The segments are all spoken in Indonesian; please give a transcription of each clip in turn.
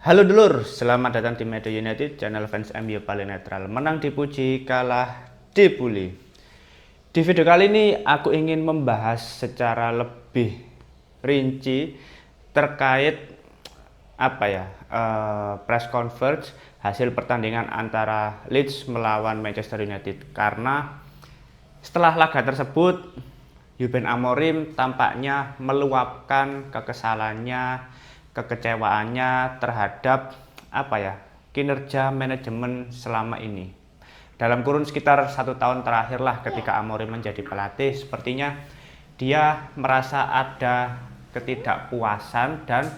Halo dulur, selamat datang di Media United, channel fans MU paling netral. Menang dipuji, kalah dibully. Di video kali ini aku ingin membahas secara lebih rinci terkait press conference hasil pertandingan antara Leeds melawan Manchester United. Karena setelah laga tersebut, Ruben Amorim tampaknya meluapkan kekesalannya, kekecewaannya terhadap kinerja manajemen selama ini. Dalam kurun sekitar 1 tahun terakhir lah ketika Amorim menjadi pelatih, sepertinya dia merasa ada ketidakpuasan dan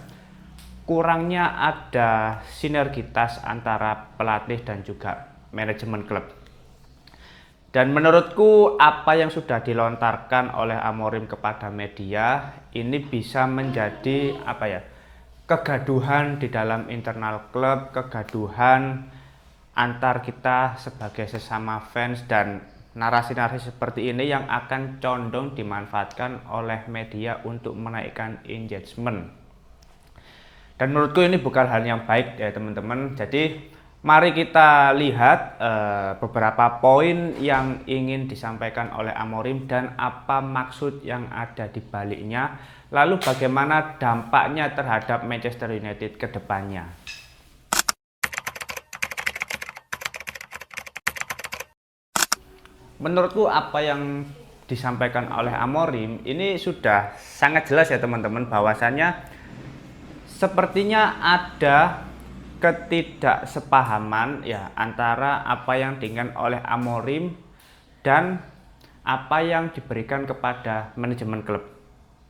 kurangnya ada sinergitas antara pelatih dan juga manajemen klub. Dan menurutku apa yang sudah dilontarkan oleh Amorim kepada media ini bisa menjadi kegaduhan di dalam internal klub, kegaduhan antar kita sebagai sesama fans, dan narasi-narasi seperti ini yang akan condong dimanfaatkan oleh media untuk menaikkan engagement. Dan menurutku ini bukan hal yang baik ya teman-teman. Jadi mari kita lihat beberapa poin yang ingin disampaikan oleh Amorim dan apa maksud yang ada di baliknya, lalu bagaimana dampaknya terhadap Manchester United ke depannya. Menurutku apa yang disampaikan oleh Amorim ini sudah sangat jelas ya teman-teman, bahwasannya sepertinya ada ketidaksepahaman ya antara apa yang diinginkan oleh Amorim dan apa yang diberikan kepada manajemen klub.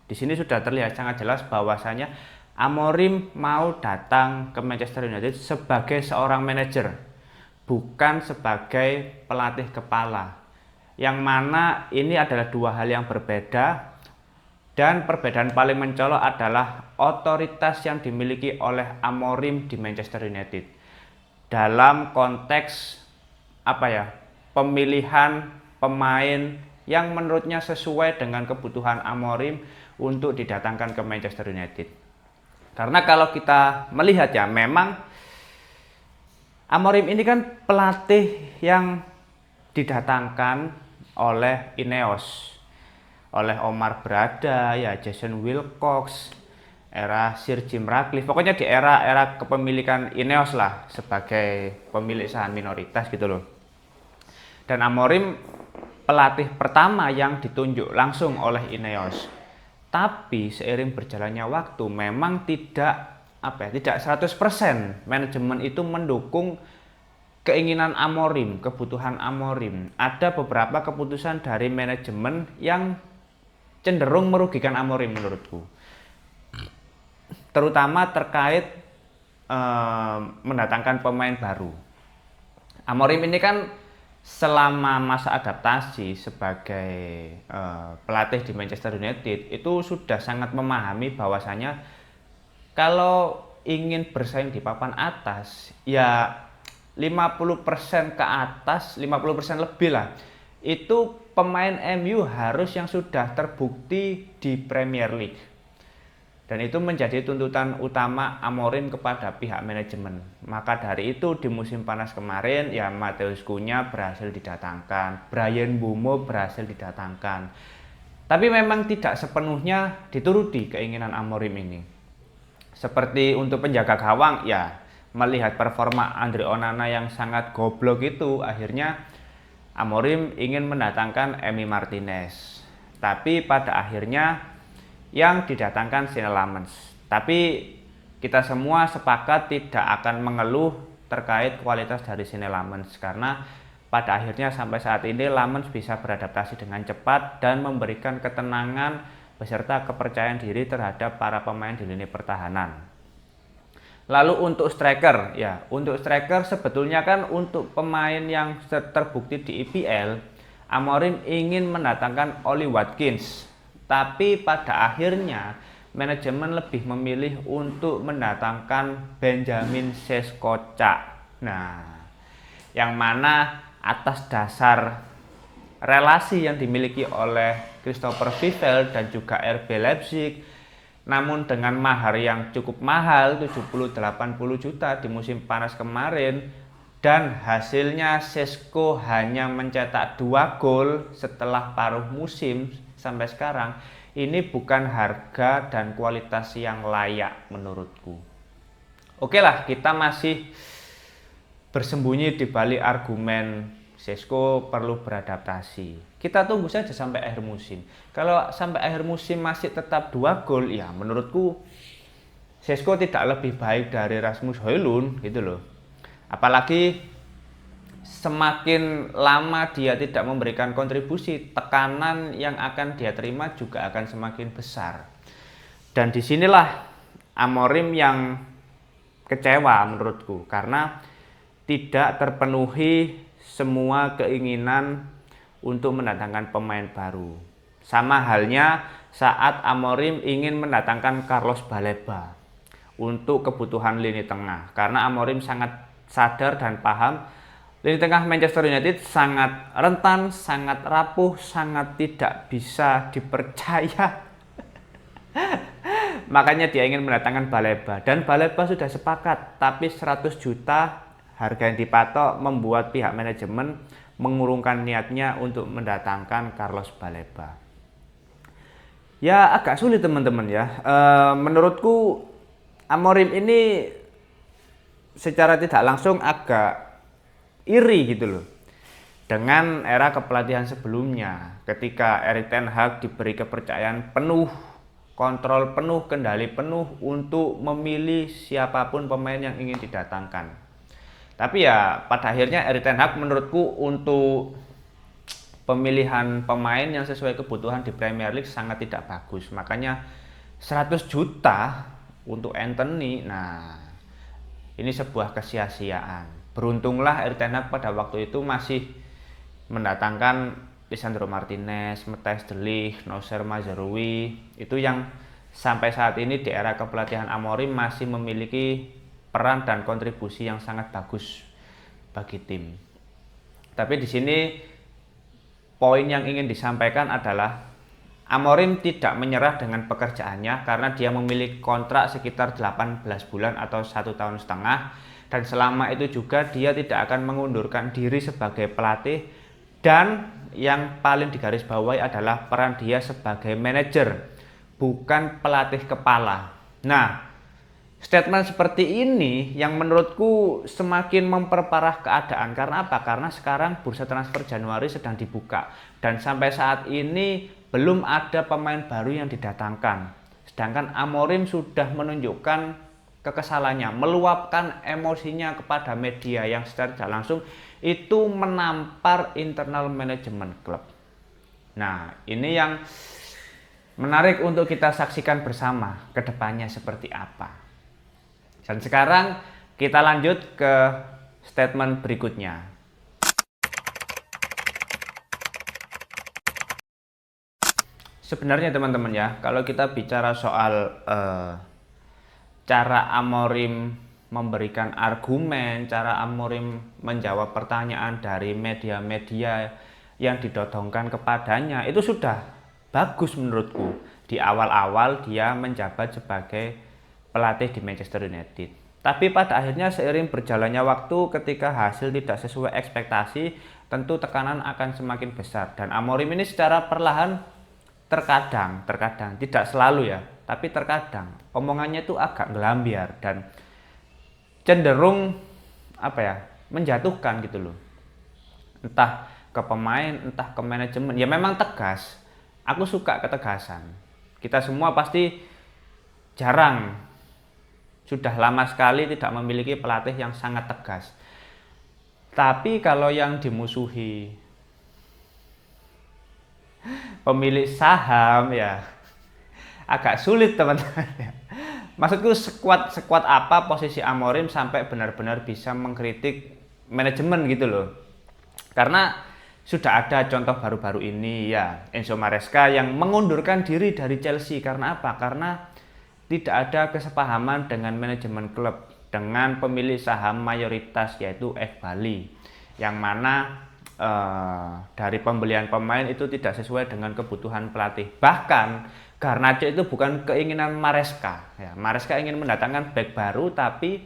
Di sini sudah terlihat sangat jelas bahwasanya Amorim mau datang ke Manchester United sebagai seorang manajer, bukan sebagai pelatih kepala. Yang mana ini adalah dua hal yang berbeda. Dan perbedaan paling mencolok adalah otoritas yang dimiliki oleh Amorim di Manchester United dalam konteks pemilihan pemain yang menurutnya sesuai dengan kebutuhan Amorim untuk didatangkan ke Manchester United. Karena kalau kita melihat ya, memang Amorim ini kan pelatih yang didatangkan oleh Ineos, oleh Omar Berada, ya Jason Wilcox, era Sir Jim Ratcliffe, pokoknya di era kepemilikan Ineos lah sebagai pemilik saham minoritas gitu loh. Dan Amorim pelatih pertama yang ditunjuk langsung oleh Ineos. Tapi seiring berjalannya waktu memang tidak 100% manajemen itu mendukung keinginan Amorim, kebutuhan Amorim. Ada beberapa keputusan dari manajemen yang cenderung merugikan Amorim menurutku, terutama terkait mendatangkan pemain baru. Amorim ini kan selama masa adaptasi sebagai pelatih di Manchester United itu sudah sangat memahami bahwasanya kalau ingin bersaing di papan atas ya 50% ke atas, 50% lebih lah, itu pemain MU harus yang sudah terbukti di Premier League. Dan itu menjadi tuntutan utama Amorim kepada pihak manajemen. Maka dari itu di musim panas kemarin ya Matheus Cunha berhasil didatangkan, Bryan Mbeumo berhasil didatangkan. Tapi memang tidak sepenuhnya dituruti keinginan Amorim ini. Seperti untuk penjaga gawang ya, melihat performa Andre Onana yang sangat goblok itu, akhirnya Amorim ingin mendatangkan Emi Martinez. Tapi pada akhirnya yang didatangkan Sean Lamens. Tapi kita semua sepakat tidak akan mengeluh terkait kualitas dari Sean Lamens, karena pada akhirnya sampai saat ini Lamens bisa beradaptasi dengan cepat dan memberikan ketenangan beserta kepercayaan diri terhadap para pemain di lini pertahanan. Lalu untuk striker, ya untuk striker sebetulnya kan untuk pemain yang terbukti di EPL, Amorim ingin mendatangkan Ollie Watkins. Tapi pada akhirnya manajemen lebih memilih untuk mendatangkan Benjamin Sesko. Nah, yang mana atas dasar relasi yang dimiliki oleh Christopher Vivell dan juga RB Leipzig, namun dengan mahar yang cukup mahal 70-80 juta di musim panas kemarin, dan hasilnya Sesko hanya mencetak 2 gol setelah paruh musim sampai sekarang, ini bukan harga dan kualitas yang layak menurutku. Oke lah, kita masih bersembunyi di balik argumen Sesko perlu beradaptasi. Kita tunggu saja sampai akhir musim. Kalau sampai akhir musim masih tetap 2 gol, ya menurutku Sesko tidak lebih baik dari Rasmus Højlund gitu loh. Apalagi semakin lama dia tidak memberikan kontribusi, tekanan yang akan dia terima juga akan semakin besar. Dan disinilah Amorim yang kecewa menurutku, karena tidak terpenuhi semua keinginan untuk mendatangkan pemain baru. Sama halnya saat Amorim ingin mendatangkan Carlos Baleba untuk kebutuhan lini tengah, karena Amorim sangat sadar dan paham lini tengah Manchester United sangat rentan, sangat rapuh, sangat tidak bisa dipercaya. Makanya dia ingin mendatangkan Baleba, dan Baleba sudah sepakat, tapi 100 juta harga yang dipatok membuat pihak manajemen mengurungkan niatnya untuk mendatangkan Carlos Baleba. Ya agak sulit teman-teman ya. Menurutku Amorim ini secara tidak langsung agak iri gitu loh dengan era kepelatihan sebelumnya, ketika Erik ten Hag diberi kepercayaan penuh, kontrol penuh, kendali penuh untuk memilih siapapun pemain yang ingin didatangkan. Tapi ya pada akhirnya Erik ten Hag menurutku untuk pemilihan pemain yang sesuai kebutuhan di Premier League sangat tidak bagus. Makanya 100 juta untuk Anthony, nah ini sebuah kesia-siaan. Beruntunglah Erik ten Hag pada waktu itu masih mendatangkan Lisandro Martinez, Matthijs de Ligt, Noussair Mazraoui, itu yang sampai saat ini di era kepelatihan Amorim masih memiliki peran dan kontribusi yang sangat bagus bagi tim. Tapi di sini poin yang ingin disampaikan adalah Amorim tidak menyerah dengan pekerjaannya, karena dia memiliki kontrak sekitar 18 bulan atau 1,5 tahun, dan selama itu juga dia tidak akan mengundurkan diri sebagai pelatih, dan yang paling digarisbawahi adalah peran dia sebagai manajer, bukan pelatih kepala. Nah, statement seperti ini yang menurutku semakin memperparah keadaan. Karena apa? Karena sekarang bursa transfer Januari sedang dibuka, dan sampai saat ini belum ada pemain baru yang didatangkan. Sedangkan Amorim sudah menunjukkan kekesalannya, meluapkan emosinya kepada media yang secara tidak langsung itu menampar internal manajemen klub. Nah, ini yang menarik untuk kita saksikan bersama ke depannya seperti apa. Dan sekarang kita lanjut ke statement berikutnya. Sebenarnya teman-teman ya, kalau kita bicara soal cara Amorim memberikan argumen, cara Amorim menjawab pertanyaan dari media-media yang didodongkan kepadanya, itu sudah bagus menurutku di awal-awal dia menjabat sebagai pelatih di Manchester United. Tapi pada akhirnya seiring berjalannya waktu, ketika hasil tidak sesuai ekspektasi, tentu tekanan akan semakin besar, dan Amorim ini secara perlahan terkadang tidak selalu ya, tapi terkadang omongannya itu agak ngelambiar dan cenderung menjatuhkan gitu loh, entah ke pemain, entah ke manajemen. Ya memang tegas, aku suka ketegasan. Kita semua pasti sudah lama sekali tidak memiliki pelatih yang sangat tegas. Tapi kalau yang dimusuhi pemilik saham, ya agak sulit teman-teman. Maksudku sekuat apa posisi Amorim sampai benar-benar bisa mengkritik manajemen gitu loh. Karena sudah ada contoh baru-baru ini ya, Enzo Maresca yang mengundurkan diri dari Chelsea. Karena apa? Karena tidak ada kesepahaman dengan manajemen klub, dengan pemilik saham mayoritas yaitu F Bali, yang mana dari pembelian pemain itu tidak sesuai dengan kebutuhan pelatih. Bahkan Garnacho itu bukan keinginan Maresca. Ya, Maresca ingin mendatangkan back baru, tapi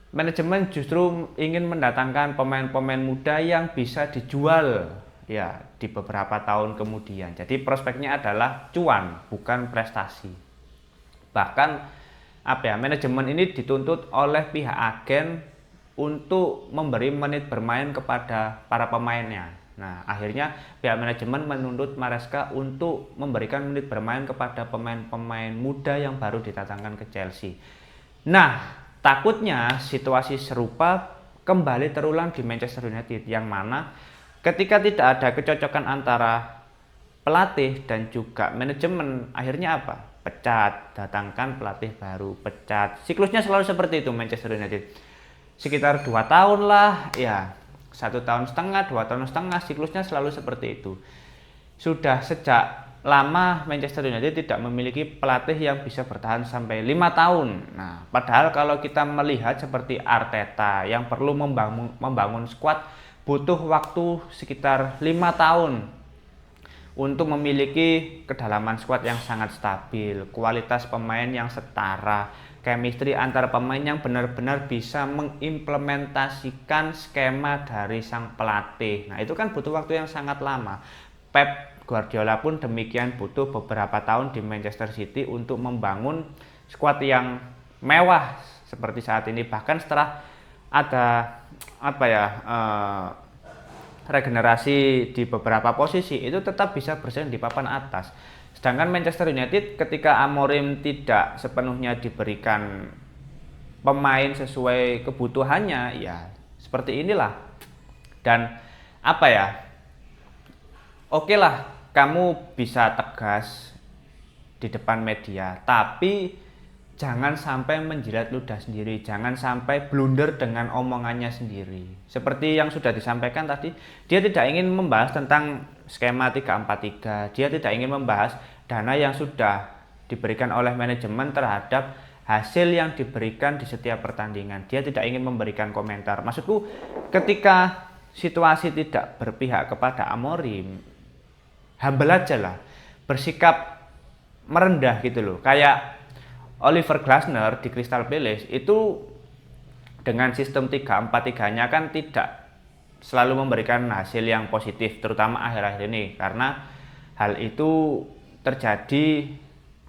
manajemen justru ingin mendatangkan pemain-pemain muda yang bisa dijual ya di beberapa tahun kemudian. Jadi prospeknya adalah cuan, bukan prestasi. Bahkan manajemen ini dituntut oleh pihak agen untuk memberi menit bermain kepada para pemainnya. Nah, akhirnya pihak manajemen menuntut Maresca untuk memberikan menit bermain kepada pemain-pemain muda yang baru didatangkan ke Chelsea. Nah, takutnya situasi serupa kembali terulang di Manchester United, yang mana ketika tidak ada kecocokan antara pelatih dan juga manajemen, akhirnya apa? Pecat, datangkan pelatih baru, pecat. Siklusnya selalu seperti itu Manchester United. Sekitar 2 tahun lah, ya 1,5 tahun, 2 tahun setengah, siklusnya selalu seperti itu. Sudah sejak lama Manchester United tidak memiliki pelatih yang bisa bertahan sampai 5 tahun. Nah, padahal kalau kita melihat seperti Arteta yang perlu membangun skuad butuh waktu sekitar 5 tahun untuk memiliki kedalaman skuad yang sangat stabil, kualitas pemain yang setara, chemistry antar pemain yang benar-benar bisa mengimplementasikan skema dari sang pelatih. Nah, itu kan butuh waktu yang sangat lama. Pep Guardiola pun demikian, butuh beberapa tahun di Manchester City untuk membangun skuad yang mewah seperti saat ini. Bahkan setelah ada regenerasi di beberapa posisi, itu tetap bisa bersaing di papan atas. Sedangkan Manchester United ketika Amorim tidak sepenuhnya diberikan pemain sesuai kebutuhannya, ya seperti inilah. Dan oke lah, kamu bisa tegas di depan media, tapi jangan sampai menjilat ludah sendiri, jangan sampai blunder dengan omongannya sendiri. Seperti yang sudah disampaikan tadi, dia tidak ingin membahas tentang skema 3-4-3, dia tidak ingin membahas dana yang sudah diberikan oleh manajemen terhadap hasil yang diberikan di setiap pertandingan. Dia tidak ingin memberikan komentar. Maksudku, ketika situasi tidak berpihak kepada Amorim, humble aja lah, bersikap merendah gitu loh. Kayak Oliver Glasner di Crystal Palace itu dengan sistem 3-4-3-nya kan tidak selalu memberikan hasil yang positif, terutama akhir-akhir ini, karena hal itu terjadi.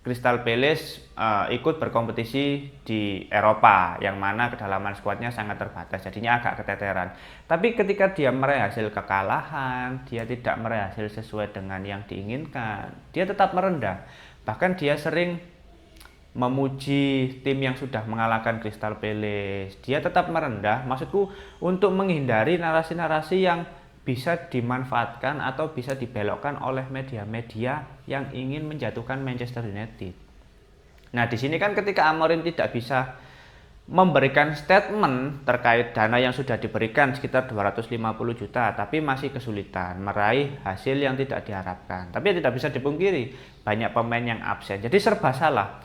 Crystal Palace ikut berkompetisi di Eropa, yang mana kedalaman skuadnya sangat terbatas, jadinya agak keteteran. Tapi ketika dia meraih hasil kekalahan, dia tidak meraih hasil sesuai dengan yang diinginkan, dia tetap merendah. Bahkan dia sering memuji tim yang sudah mengalahkan Crystal Palace. Dia tetap merendah, maksudku untuk menghindari narasi-narasi yang bisa dimanfaatkan atau bisa dibelokkan oleh media-media yang ingin menjatuhkan Manchester United. Nah, di sini kan ketika Amorim tidak bisa memberikan statement terkait dana yang sudah diberikan sekitar 250 juta, tapi masih kesulitan meraih hasil yang tidak diharapkan. Tapi tidak bisa dipungkiri, banyak pemain yang absen. Jadi serba salah.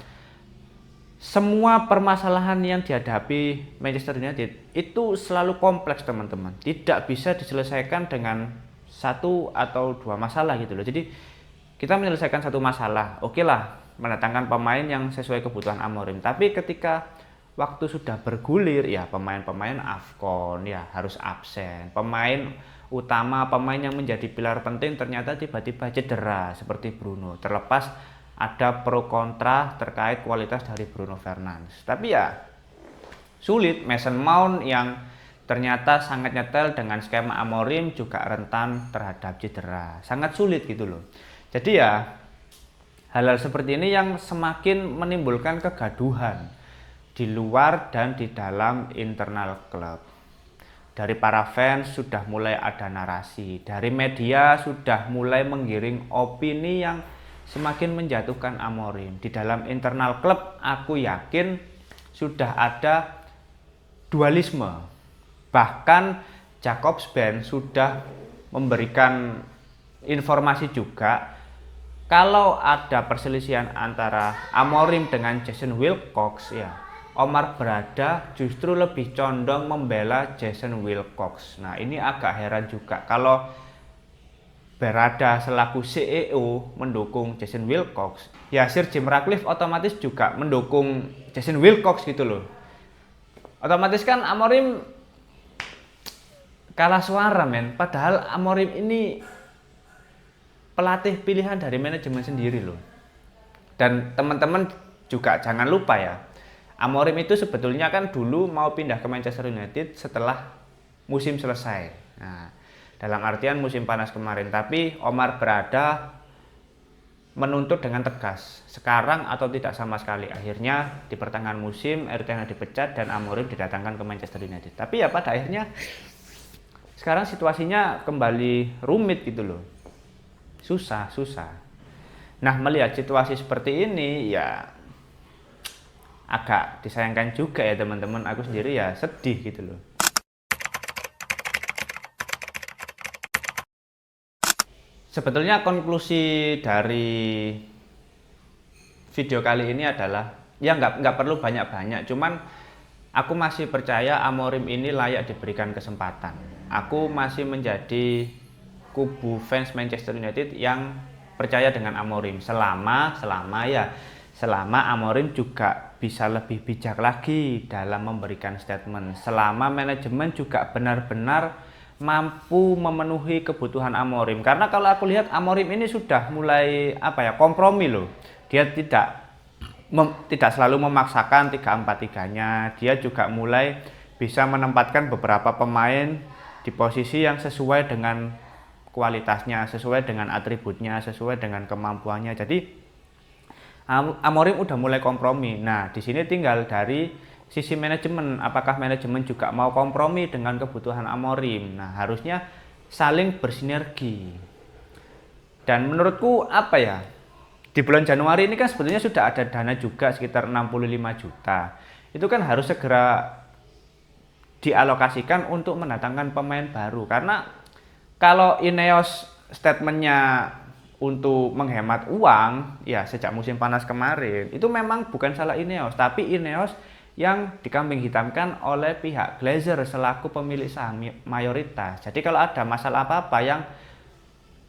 Semua permasalahan yang dihadapi Manchester United itu selalu kompleks, teman-teman. Tidak bisa diselesaikan dengan satu atau dua masalah gitu loh. Jadi kita menyelesaikan satu masalah, oke lah, mendatangkan pemain yang sesuai kebutuhan Amorim. Tapi ketika waktu sudah bergulir, ya pemain-pemain AFCON ya harus absen. Pemain utama, pemain yang menjadi pilar penting ternyata tiba-tiba cedera seperti Bruno. Terlepas ada pro kontra terkait kualitas dari Bruno Fernandes. Tapi ya sulit. Mason Mount yang ternyata sangat nyetel dengan skema Amorim juga rentan terhadap cedera. Sangat sulit gitu loh. Jadi ya hal-hal seperti ini yang semakin menimbulkan kegaduhan di luar dan di dalam internal klub. Dari para fans sudah mulai ada narasi, dari media sudah mulai menggiring opini yang semakin menjatuhkan Amorim. Di dalam internal klub aku yakin sudah ada dualisme. Bahkan Jakobsben sudah memberikan informasi juga kalau ada perselisihan antara Amorim dengan Jason Wilcox, ya Omar Berada justru lebih condong membela Jason Wilcox. Nah, ini agak heran juga. Kalau Berada selaku CEO mendukung Jason Wilcox, ya Sir Jim Ratcliffe otomatis juga mendukung Jason Wilcox gitu loh. Otomatis kan Amorim kalah suara men, padahal Amorim ini pelatih pilihan dari manajemen sendiri loh. Dan teman-teman juga jangan lupa ya, Amorim itu sebetulnya kan dulu mau pindah ke Manchester United setelah musim selesai. Nah, dalam artian musim panas kemarin, tapi Omar Berada menuntut dengan tegas, sekarang atau tidak sama sekali. Akhirnya di pertengahan musim Erik ten Hag dipecat dan Amorim didatangkan ke Manchester United. Tapi ya pada akhirnya sekarang situasinya kembali rumit gitu loh. Susah. Nah, melihat situasi seperti ini ya agak disayangkan juga ya teman-teman. Aku sendiri ya sedih gitu loh. Sebetulnya konklusi dari video kali ini adalah ya nggak perlu banyak-banyak, cuman aku masih percaya Amorim ini layak diberikan kesempatan. Aku masih menjadi kubu fans Manchester United yang percaya dengan Amorim selama Amorim juga bisa lebih bijak lagi dalam memberikan statement, selama manajemen juga benar-benar mampu memenuhi kebutuhan Amorim. Karena kalau aku lihat Amorim ini sudah mulai kompromi loh. Dia tidak selalu memaksakan 3-4-3-nya. Dia juga mulai bisa menempatkan beberapa pemain di posisi yang sesuai dengan kualitasnya, sesuai dengan atributnya, sesuai dengan kemampuannya. Jadi Amorim udah mulai kompromi. Nah, di sini tinggal dari sisi manajemen, apakah manajemen juga mau kompromi dengan kebutuhan Amorim. Nah, harusnya saling bersinergi. Dan menurutku di bulan Januari ini kan sebetulnya sudah ada dana juga sekitar 65 juta. Itu kan harus segera dialokasikan untuk mendatangkan pemain baru. Karena kalau Ineos statementnya untuk menghemat uang, ya sejak musim panas kemarin, itu memang bukan salah Ineos, tapi Ineos yang dikambing hitamkan oleh pihak Glazer selaku pemilik saham mayoritas. Jadi kalau ada masalah apa-apa yang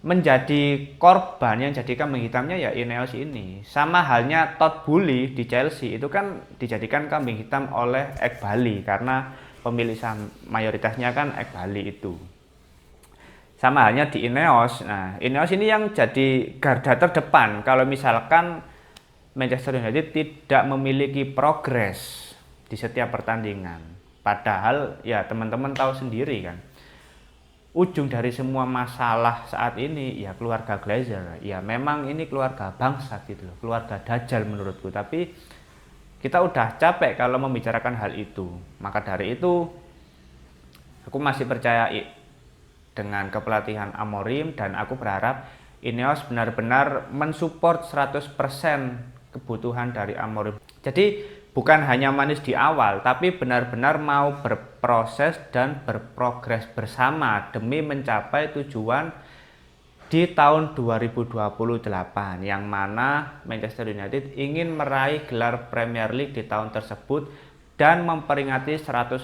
menjadi korban, yang jadi kambing hitamnya ya Ineos ini. Sama halnya Todd Boehly di Chelsea, itu kan dijadikan kambing hitam oleh Eghbali karena pemilik saham mayoritasnya kan Eghbali itu. Sama halnya di Ineos. Nah, Ineos ini yang jadi garda terdepan kalau misalkan Manchester United tidak memiliki progres di setiap pertandingan. Padahal ya teman-teman tahu sendiri kan, ujung dari semua masalah saat ini ya keluarga Glazer. Ya memang ini keluarga bangsat gitu loh, keluarga dajjal menurutku. Tapi kita udah capek kalau membicarakan hal itu. Maka dari itu aku masih percaya dengan kepelatihan Amorim, dan aku berharap Ineos benar-benar mensupport 100% kebutuhan dari Amorim. Jadi bukan hanya manis di awal, tapi benar-benar mau berproses dan berprogres bersama demi mencapai tujuan di tahun 2028, yang mana Manchester United ingin meraih gelar Premier League di tahun tersebut dan memperingati 150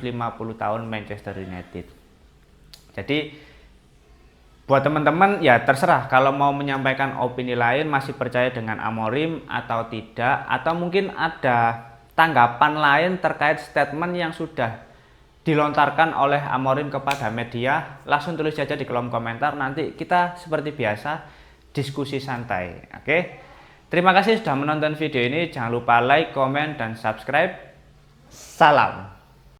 tahun Manchester United. Jadi buat teman-teman ya terserah kalau mau menyampaikan opini lain, masih percaya dengan Amorim atau tidak, atau mungkin ada tanggapan lain terkait statement yang sudah dilontarkan oleh Amorim kepada media, langsung tulis saja di kolom komentar. Nanti kita seperti biasa diskusi santai. Oke. Terima kasih sudah menonton video ini. Jangan lupa like, komen, dan subscribe. Salam.